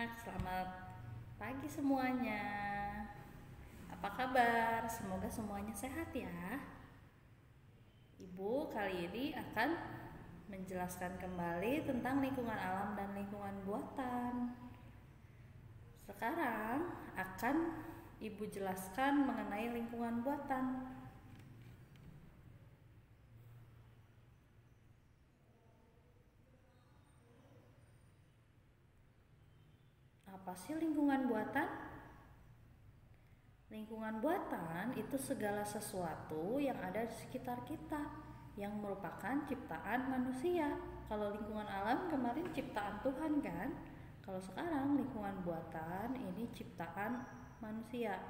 anak-anak, selamat pagi semuanya. Apa kabar? Semoga semuanya sehat ya. Ibu kali ini akan menjelaskan kembali tentang lingkungan alam dan lingkungan buatan. Sekarang akan Ibu jelaskan mengenai lingkungan buatan. Apa sih lingkungan buatan? Lingkungan buatan itu segala sesuatu yang ada di sekitar kita yang merupakan ciptaan manusia. Kalau lingkungan alam kemarin ciptaan Tuhan kan? Kalau sekarang lingkungan buatan ini ciptaan manusia.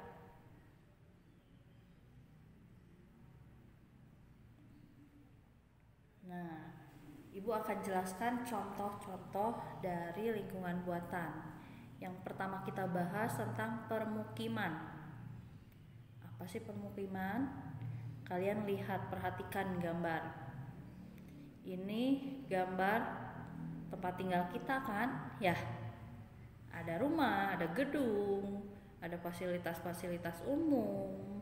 Nah, Ibu akan jelaskan contoh-contoh dari lingkungan buatan. Yang pertama kita bahas tentang permukiman. Apa sih permukiman? Kalian lihat, perhatikan gambar. Ini gambar tempat tinggal kita kan? Ya. Ada rumah, ada gedung, ada fasilitas-fasilitas umum.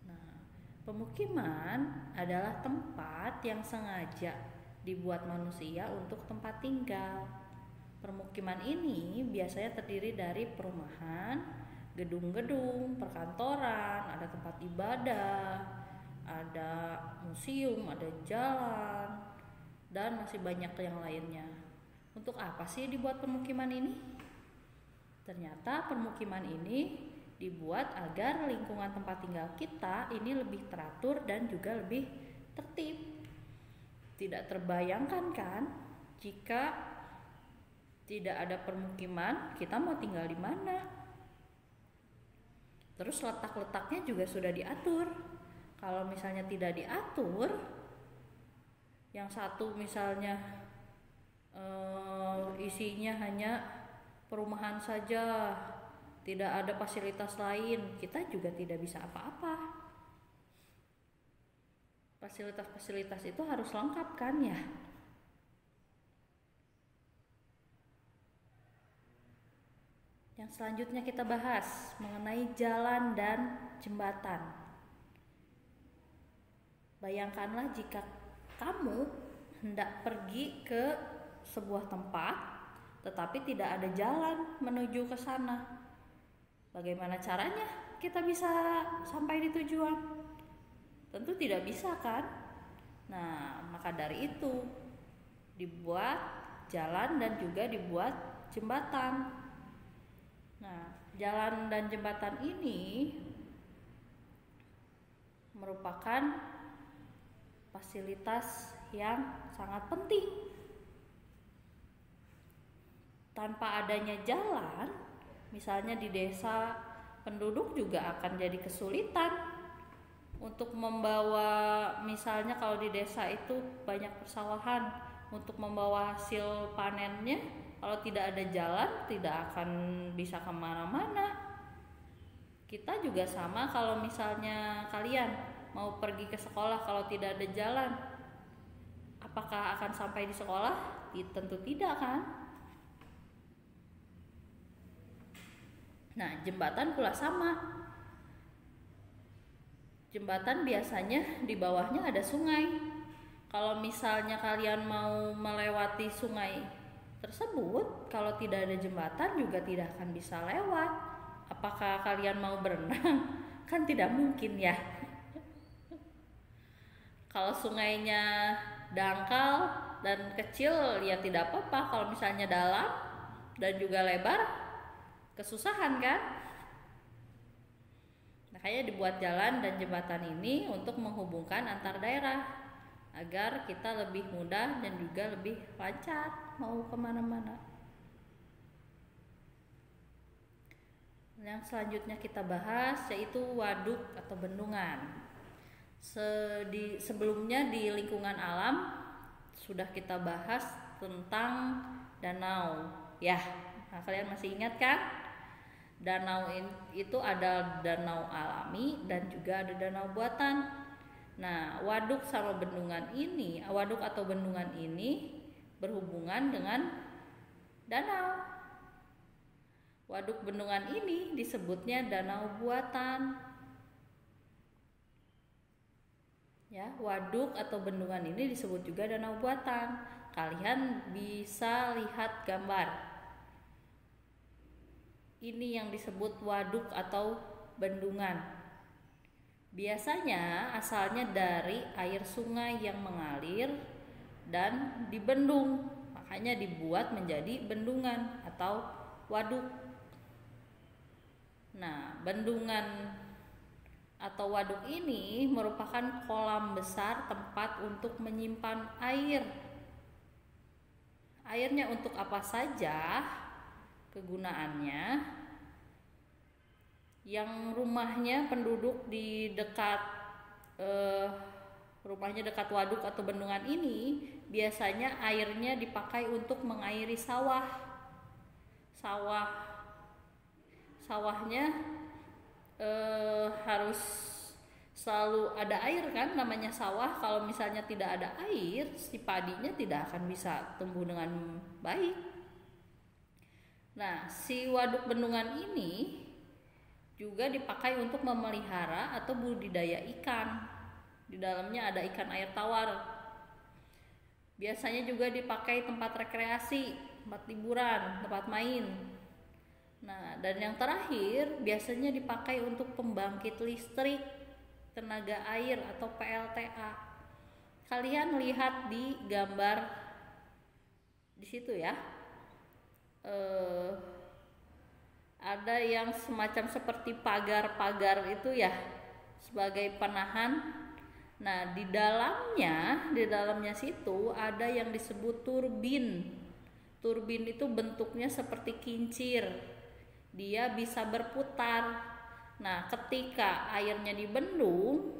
Nah, pemukiman adalah tempat yang sengaja dibuat manusia untuk tempat tinggal. Permukiman ini biasanya terdiri dari perumahan, gedung-gedung, perkantoran, ada tempat ibadah, ada museum, ada jalan, dan masih banyak yang lainnya. Untuk apa sih dibuat permukiman ini? Ternyata permukiman ini dibuat agar lingkungan tempat tinggal kita ini lebih teratur dan juga lebih tertib. Tidak terbayangkan kan jika tidak ada permukiman, kita mau tinggal di mana? Terus letak-letaknya juga sudah diatur. Kalau misalnya tidak diatur, yang satu misalnya isinya hanya perumahan saja, tidak ada fasilitas lain, kita juga tidak bisa apa-apa. Fasilitas-fasilitas itu harus lengkap kan ya? Yang selanjutnya kita bahas mengenai jalan dan jembatan. Bayangkanlah jika kamu hendak pergi ke sebuah tempat tetapi tidak ada jalan menuju ke sana. Bagaimana caranya kita bisa sampai di tujuan? Tentu tidak bisa kan? Nah, maka dari itu dibuat jalan dan juga dibuat jembatan. Nah, jalan dan jembatan ini merupakan fasilitas yang sangat penting. Tanpa adanya jalan, misalnya di desa, penduduk juga akan jadi kesulitan untuk membawa, misalnya kalau di desa itu banyak persawahan, untuk membawa hasil panennya. Kalau tidak ada jalan, tidak akan bisa kemana-mana. Kita juga sama, kalau misalnya kalian mau pergi ke sekolah, kalau tidak ada jalan, apakah akan sampai di sekolah? Tentu tidak kan? Nah, jembatan pula sama. Jembatan biasanya di bawahnya ada sungai. Kalau misalnya kalian mau melewati sungai tersebut, kalau tidak ada jembatan juga tidak akan bisa lewat. Apakah kalian mau berenang? Kan tidak mungkin ya. Kalau sungainya dangkal dan kecil ya tidak apa-apa. Kalau misalnya dalam dan juga lebar, kesusahan kan? Makanya dibuat jalan dan jembatan ini untuk menghubungkan antar daerah agar kita lebih mudah dan juga lebih lancar mau kemana-mana. Yang selanjutnya kita bahas yaitu waduk atau bendungan. Sebelumnya di lingkungan alam sudah kita bahas tentang danau. Ya, nah, kalian masih ingat kan? Danau itu ada danau alami dan juga ada danau buatan. Nah, waduk sama bendungan ini, waduk atau bendungan ini berhubungan dengan danau. Waduk bendungan ini disebutnya danau buatan. Ya, waduk atau bendungan ini disebut juga danau buatan. Kalian bisa lihat gambar. Ini yang disebut waduk atau bendungan. Biasanya asalnya dari air sungai yang mengalir dan dibendung, makanya dibuat menjadi bendungan atau waduk. Nah, bendungan atau waduk ini merupakan kolam besar tempat untuk menyimpan air. Airnya untuk apa saja kegunaannya? Yang rumahnya penduduk di dekat rumahnya dekat waduk atau bendungan ini biasanya airnya dipakai untuk mengairi sawahnya harus selalu ada air kan, namanya sawah. Kalau misalnya tidak ada air, si padinya tidak akan bisa tumbuh dengan baik. Nah, si waduk bendungan ini juga dipakai untuk memelihara atau budidaya ikan. Di dalamnya ada ikan air tawar. Biasanya juga dipakai tempat rekreasi, tempat liburan, tempat main. Nah, dan yang terakhir biasanya dipakai untuk pembangkit listrik tenaga air atau PLTA. Kalian lihat di gambar di situ ya. Ada yang semacam seperti pagar-pagar itu ya, sebagai penahan. Nah, di dalamnya situ ada yang disebut turbin. Turbin itu bentuknya seperti kincir. Dia bisa berputar. Nah, ketika airnya dibendung,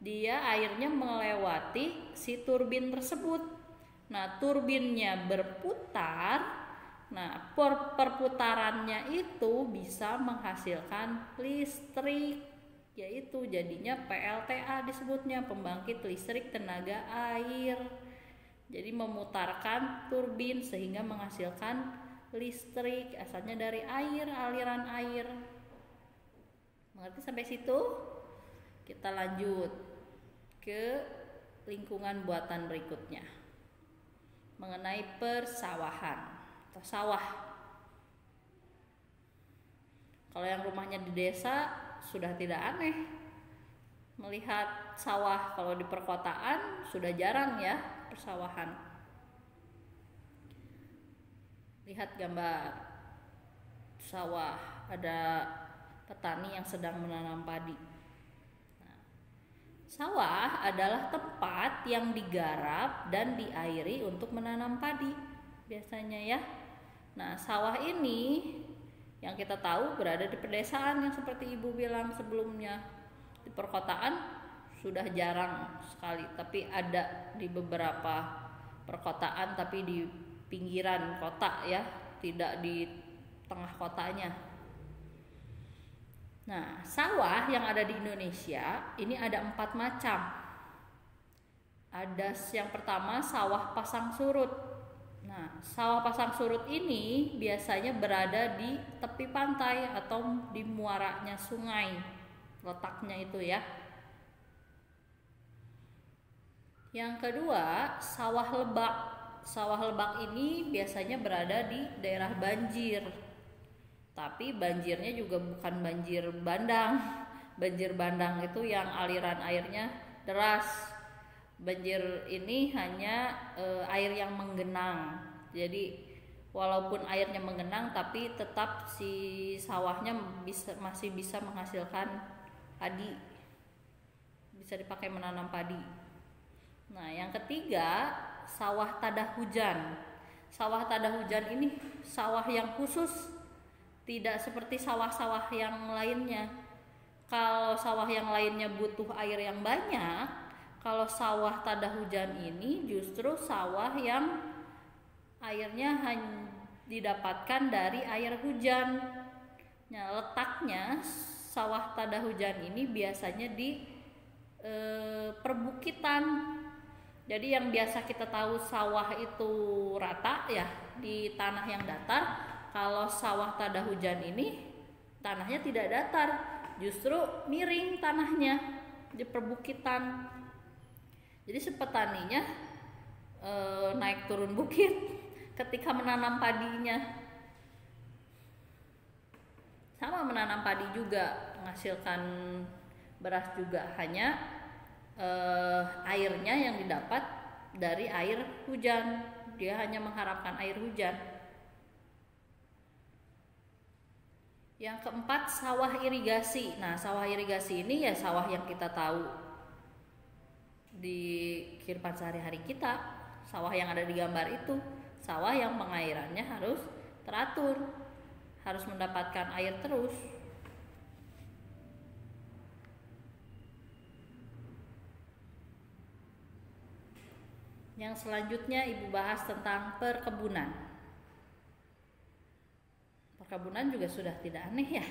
airnya melewati si turbin tersebut. Nah, turbinnya berputar. Nah, perputarannya itu bisa menghasilkan listrik, yaitu jadinya PLTA disebutnya, pembangkit listrik tenaga air. Jadi memutarkan turbin sehingga menghasilkan listrik, asalnya dari air, aliran air. Mengerti sampai situ? Kita lanjut ke lingkungan buatan berikutnya, mengenai persawahan atau sawah. Kalau yang rumahnya di desa sudah tidak aneh melihat sawah. Kalau di perkotaan sudah jarang ya persawahan. Lihat gambar sawah, ada petani yang sedang menanam padi. Nah, sawah adalah tempat yang digarap dan diairi untuk menanam padi biasanya ya. Nah, sawah ini yang kita tahu berada di pedesaan yang seperti ibu bilang sebelumnya. Di perkotaan sudah jarang sekali, tapi ada di beberapa perkotaan, tapi di pinggiran kota ya, tidak di tengah kotanya. Nah, sawah yang ada di Indonesia ini ada 4 macam. Ada yang pertama sawah pasang surut. Nah, sawah pasang surut ini biasanya berada di tepi pantai atau di muaranya sungai, letaknya itu ya. Yang kedua, sawah lebak. Sawah lebak ini biasanya berada di daerah banjir. Tapi banjirnya juga bukan banjir bandang. Banjir bandang itu yang aliran airnya deras. Banjir ini hanya air yang menggenang. Jadi walaupun airnya menggenang, tapi tetap si sawahnya masih bisa menghasilkan padi. Bisa dipakai menanam padi. Nah, yang ketiga, sawah tadah hujan. Sawah tadah hujan ini sawah yang khusus, tidak seperti sawah-sawah yang lainnya. Kalau sawah yang lainnya butuh air yang banyak, kalau sawah tadah hujan ini justru sawah yang airnya hanya didapatkan dari air hujan. Nah, letaknya sawah tadah hujan ini biasanya di perbukitan. Jadi yang biasa kita tahu sawah itu rata ya di tanah yang datar, kalau sawah tada hujan ini tanahnya tidak datar, justru miring tanahnya di perbukitan. Jadi si petaninya naik turun bukit ketika menanam padinya. Sama menanam padi juga menghasilkan beras juga, hanya airnya yang didapat dari air hujan. Dia hanya mengharapkan air hujan. Yang keempat, sawah irigasi. Nah, sawah irigasi ini ya sawah yang kita tahu di kehidupan sehari-hari kita. Sawah yang ada di gambar itu, sawah yang pengairannya harus teratur, harus mendapatkan air terus. Yang selanjutnya Ibu bahas tentang perkebunan. Perkebunan juga sudah tidak aneh ya.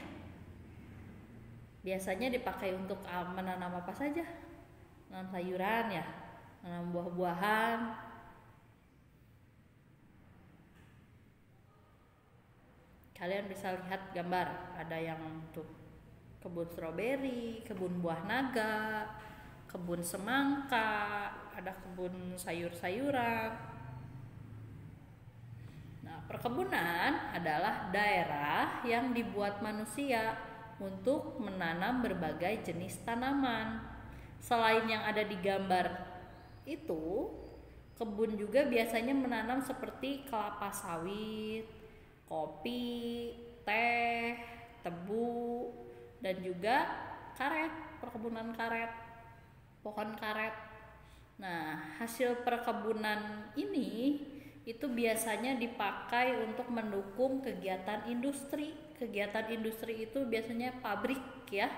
Biasanya dipakai untuk menanam apa saja? Menanam sayuran ya, menanam buah-buahan. Kalian bisa lihat gambar, ada yang untuk kebun stroberi, kebun buah naga, kebun semangka, ada kebun sayur-sayuran. Nah, perkebunan adalah daerah yang dibuat manusia untuk menanam berbagai jenis tanaman. Selain yang ada di gambar itu, kebun juga biasanya menanam seperti kelapa sawit, kopi, teh, tebu, dan juga karet, perkebunan karet, pohon karet. Nah, hasil perkebunan ini itu biasanya dipakai untuk mendukung kegiatan industri. Kegiatan industri itu biasanya pabrik ya.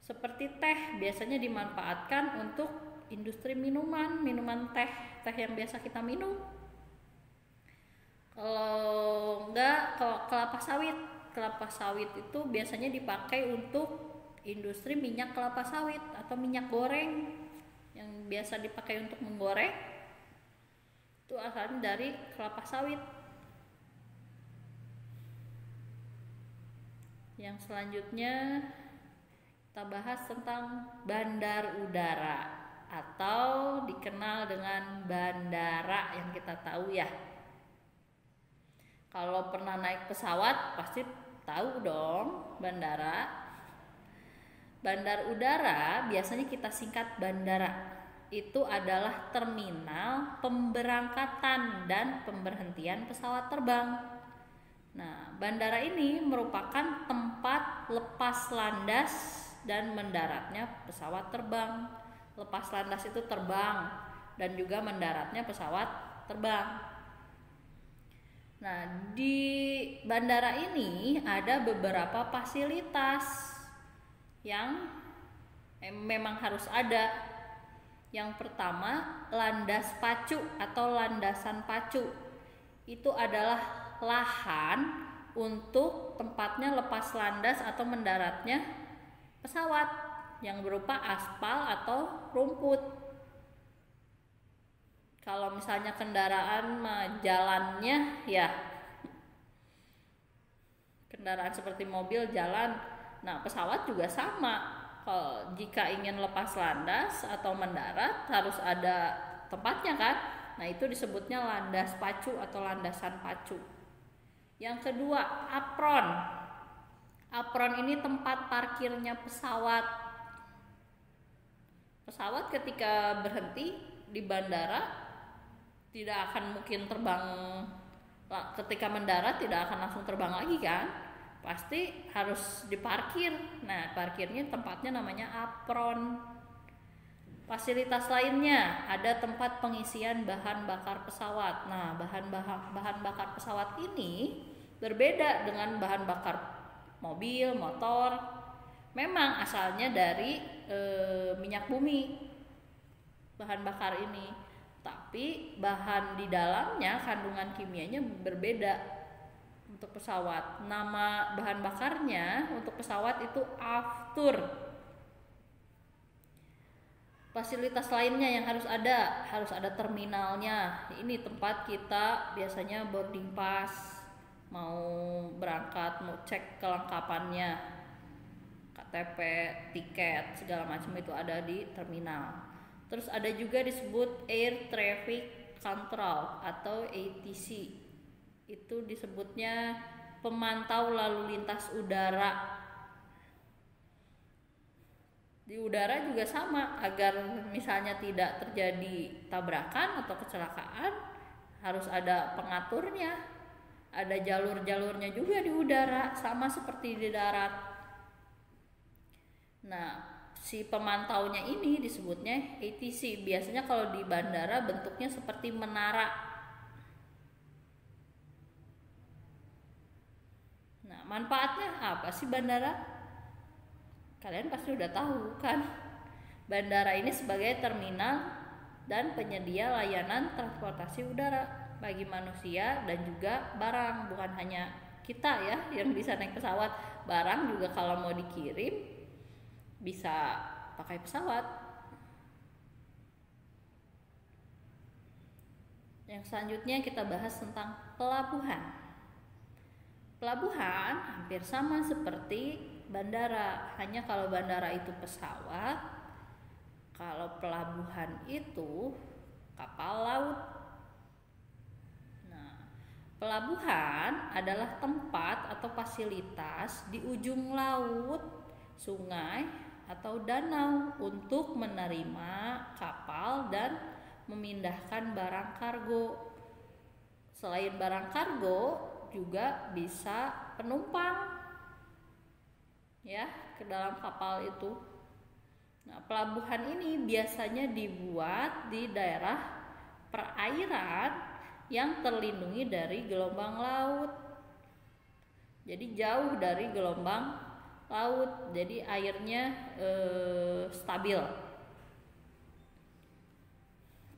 Seperti teh biasanya dimanfaatkan untuk industri minuman teh yang biasa kita minum. Kalau kelapa sawit itu biasanya dipakai untuk industri minyak kelapa sawit atau minyak goreng yang biasa dipakai untuk menggoreng. Itu asalnya dari kelapa sawit. Yang selanjutnya kita bahas tentang bandar udara atau dikenal dengan bandara yang kita tahu ya. Kalau pernah naik pesawat pasti tahu dong bandara. Bandar udara biasanya kita singkat bandara. Itu adalah terminal pemberangkatan dan pemberhentian pesawat terbang. Nah, bandara ini merupakan tempat lepas landas dan mendaratnya pesawat terbang. Lepas landas itu terbang dan juga mendaratnya pesawat terbang. Nah, di bandara ini ada beberapa fasilitas yang memang harus ada. Yang pertama, landas pacu atau landasan pacu. Itu adalah lahan untuk tempatnya lepas landas atau mendaratnya pesawat yang berupa aspal atau rumput. Kalau misalnya kendaraan jalannya ya kendaraan seperti mobil jalan. Nah, pesawat juga sama. Kalau jika ingin lepas landas atau mendarat harus ada tempatnya kan. Nah, itu disebutnya landas pacu atau landasan pacu. Yang kedua, apron. Apron ini tempat parkirnya pesawat. Pesawat ketika berhenti di bandara tidak akan mungkin terbang, ketika mendarat tidak akan langsung terbang lagi kan, pasti harus diparkir. Nah, parkirnya tempatnya namanya apron. Fasilitas lainnya ada tempat pengisian bahan bakar pesawat. Nah, bahan bakar pesawat ini berbeda dengan bahan bakar mobil, motor. Memang asalnya dari minyak bumi bahan bakar ini. Tapi bahan di dalamnya kandungan kimianya berbeda untuk pesawat. Nama bahan bakarnya untuk pesawat itu aftur. Fasilitas lainnya yang harus ada terminalnya. Ini tempat kita biasanya boarding pass, mau berangkat, mau cek kelengkapannya, KTP, tiket, segala macam itu ada di terminal. Terus ada juga disebut Air Traffic Control atau ATC. Itu disebutnya pemantau lalu lintas udara. Di udara juga sama, agar misalnya tidak terjadi tabrakan atau kecelakaan harus ada pengaturnya. Ada jalur-jalurnya juga di udara, sama seperti di darat. Nah, si pemantaunya ini disebutnya ATC. Biasanya kalau di bandara bentuknya seperti menara. Nah, manfaatnya apa sih bandara? Kalian pasti udah tahu kan, bandara ini sebagai terminal dan penyedia layanan transportasi udara bagi manusia dan juga barang. Bukan hanya kita ya yang bisa naik pesawat, barang juga kalau mau dikirim bisa pakai pesawat. Yang selanjutnya kita bahas tentang pelabuhan. Pelabuhan hampir sama seperti bandara, hanya kalau bandara itu pesawat, kalau pelabuhan itu kapal laut. Nah, pelabuhan adalah tempat atau fasilitas di ujung laut, sungai, atau danau untuk menerima kapal dan memindahkan barang kargo. Selain barang kargo, juga bisa penumpang ya ke dalam kapal itu. Nah, pelabuhan ini biasanya dibuat di daerah perairan yang terlindungi dari gelombang laut. Jadi jauh dari gelombang laut, jadi airnya stabil.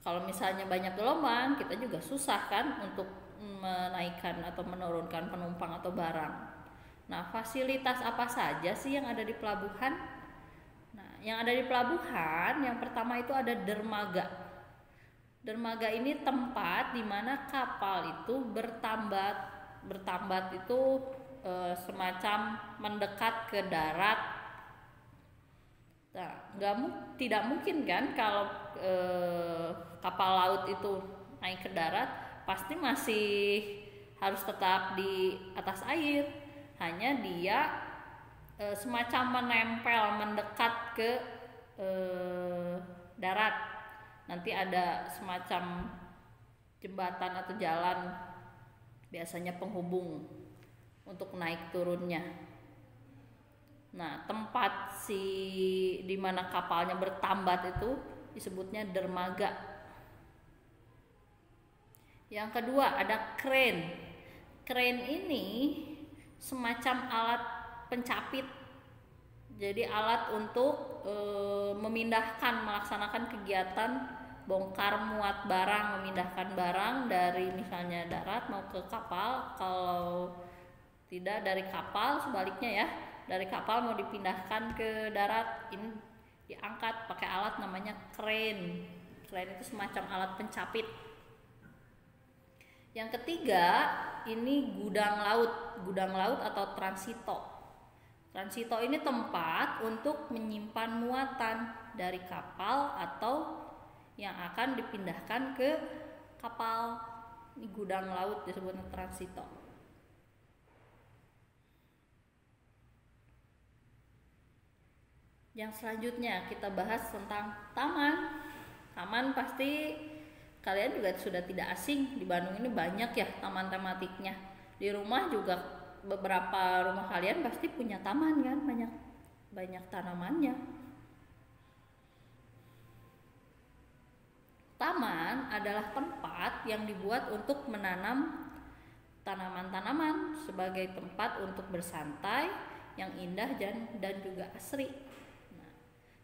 Kalau misalnya banyak gelombang, kita juga susah kan untuk menaikkan atau menurunkan penumpang atau barang. Nah, fasilitas apa saja sih yang ada di pelabuhan? Nah, yang ada di pelabuhan yang pertama itu ada dermaga. Dermaga ini tempat di mana kapal itu bertambat. Bertambat itu semacam mendekat ke darat. Nah, tidak mungkin kan kalau kapal laut itu naik ke darat, pasti masih harus tetap di atas air. Hanya dia semacam menempel, mendekat ke darat. Nanti ada semacam jembatan atau jalan, biasanya penghubung untuk naik turunnya. Nah, tempat di mana kapalnya bertambat itu disebutnya dermaga. Yang kedua ada crane. Crane ini semacam alat pencapit. Jadi alat untuk melaksanakan kegiatan bongkar muat barang, memindahkan barang dari misalnya darat mau ke kapal. Kalau tidak dari kapal, sebaliknya ya, dari kapal mau dipindahkan ke darat, ini diangkat pakai alat namanya crane. Crane itu semacam alat pencapit. Yang ketiga, ini gudang laut atau transito. Transito ini tempat untuk menyimpan muatan dari kapal atau yang akan dipindahkan ke kapal. Ini gudang laut disebutnya transito. Yang selanjutnya kita bahas tentang taman. Taman pasti kalian juga sudah tidak asing, di Bandung ini banyak ya taman tematiknya. Di rumah juga beberapa rumah kalian pasti punya taman kan, banyak tanamannya. Taman adalah tempat yang dibuat untuk menanam tanaman-tanaman sebagai tempat untuk bersantai yang indah dan juga asri.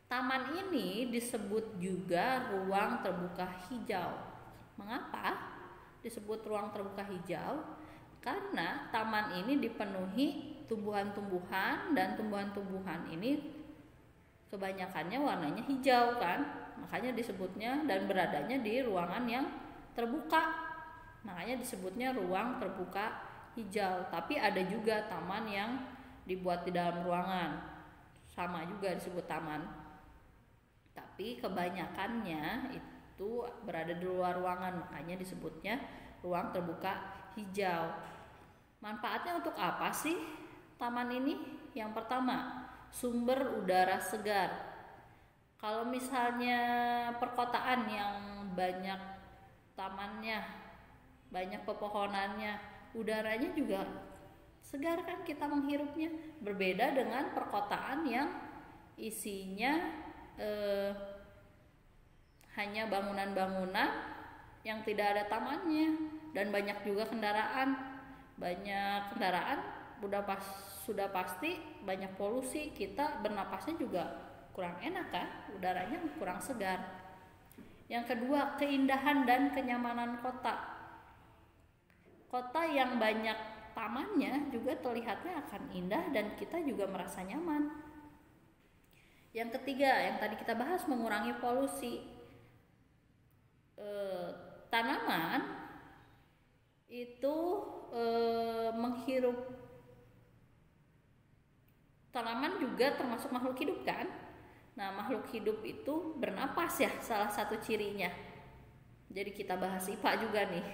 Taman ini disebut juga ruang terbuka hijau. Mengapa disebut ruang terbuka hijau? Karena taman ini dipenuhi tumbuhan-tumbuhan, dan tumbuhan-tumbuhan ini kebanyakannya warnanya hijau kan. makanya disebutnya, dan beradanya di ruangan yang terbuka, makanya disebutnya ruang terbuka hijau. Tapi ada juga taman yang dibuat di dalam ruangan, sama juga disebut taman, tapi kebanyakannya itu berada di luar ruangan, makanya disebutnya ruang terbuka hijau. Manfaatnya untuk apa sih taman ini? Yang pertama, sumber udara segar. Kalau misalnya perkotaan yang banyak tamannya, banyak pepohonannya, udaranya juga segar kan kita menghirupnya. Berbeda dengan perkotaan yang isinya hanya bangunan-bangunan yang tidak ada tamannya, dan banyak juga kendaraan. Banyak kendaraan sudah pasti banyak polusi, kita bernapasnya juga kurang enak kan, udaranya kurang segar. Yang kedua, keindahan dan kenyamanan kota. Kota yang banyak tamannya juga terlihatnya akan indah dan kita juga merasa nyaman. Yang ketiga, yang tadi kita bahas, mengurangi polusi. Tanaman itu menghirup, tanaman juga termasuk makhluk hidup kan. Nah, makhluk hidup itu bernapas ya, salah satu cirinya. Jadi kita bahas IPA juga nih.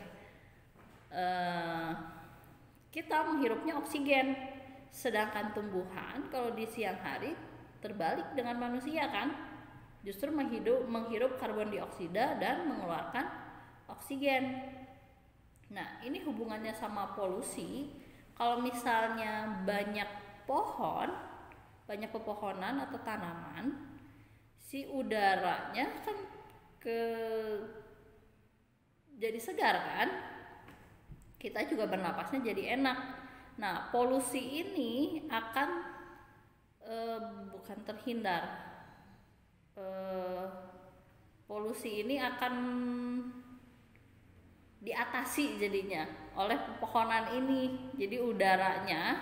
Kita menghirupnya oksigen, sedangkan tumbuhan kalau di siang hari terbalik dengan manusia kan, justru menghirup karbon dioksida dan mengeluarkan oksigen. Nah, ini hubungannya sama polusi. Kalau misalnya banyak pepohonan atau tanaman, si udaranya kan jadi segar kan, kita juga bernapasnya jadi enak. Nah, polusi ini akan bukan terhindar, polusi ini akan diatasi jadinya oleh pepohonan ini. Jadi udaranya,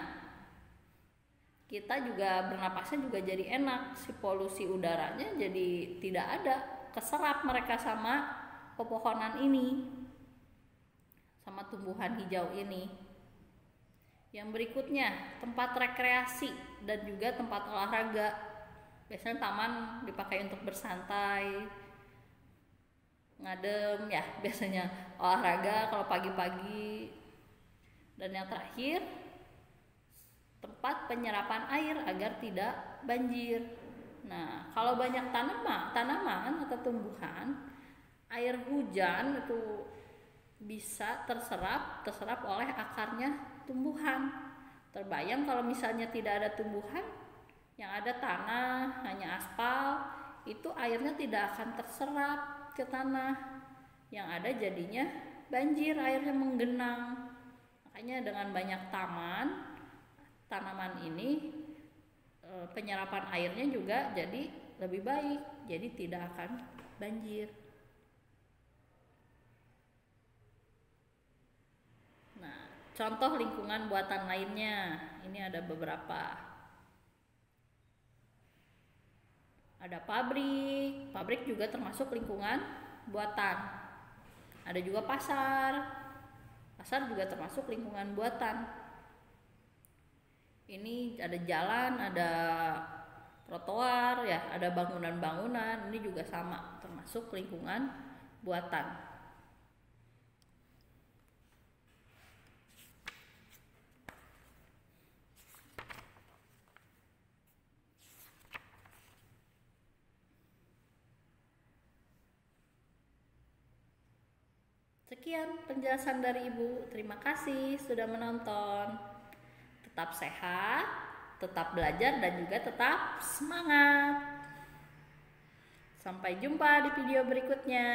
kita juga bernapasnya juga jadi enak. Si polusi udaranya jadi tidak ada, keserap mereka sama pepohonan ini, sama tumbuhan hijau ini. Yang berikutnya, tempat rekreasi dan juga tempat olahraga. Biasanya taman dipakai untuk bersantai, ngadem ya, biasanya olahraga kalau pagi-pagi. Dan yang terakhir, tempat penyerapan air agar tidak banjir. Nah, kalau banyak tanaman atau tumbuhan, air hujan itu bisa terserap oleh akarnya tumbuhan. Terbayang kalau misalnya tidak ada tumbuhan, yang ada tanah, hanya aspal, itu airnya tidak akan terserap ke tanah. Yang ada jadinya banjir, airnya menggenang. Makanya dengan banyak tanaman ini, penyerapan airnya juga jadi lebih baik, jadi tidak akan banjir. Nah, contoh lingkungan buatan lainnya, ini ada beberapa. Ada pabrik juga termasuk lingkungan buatan. Ada juga pasar juga termasuk lingkungan buatan. Ini ada jalan, ada trotoar ya, ada bangunan-bangunan, ini juga sama termasuk lingkungan buatan. Sekian penjelasan dari Ibu. Terima kasih sudah menonton. Tetap sehat, tetap belajar, dan juga tetap semangat. Sampai jumpa di video berikutnya.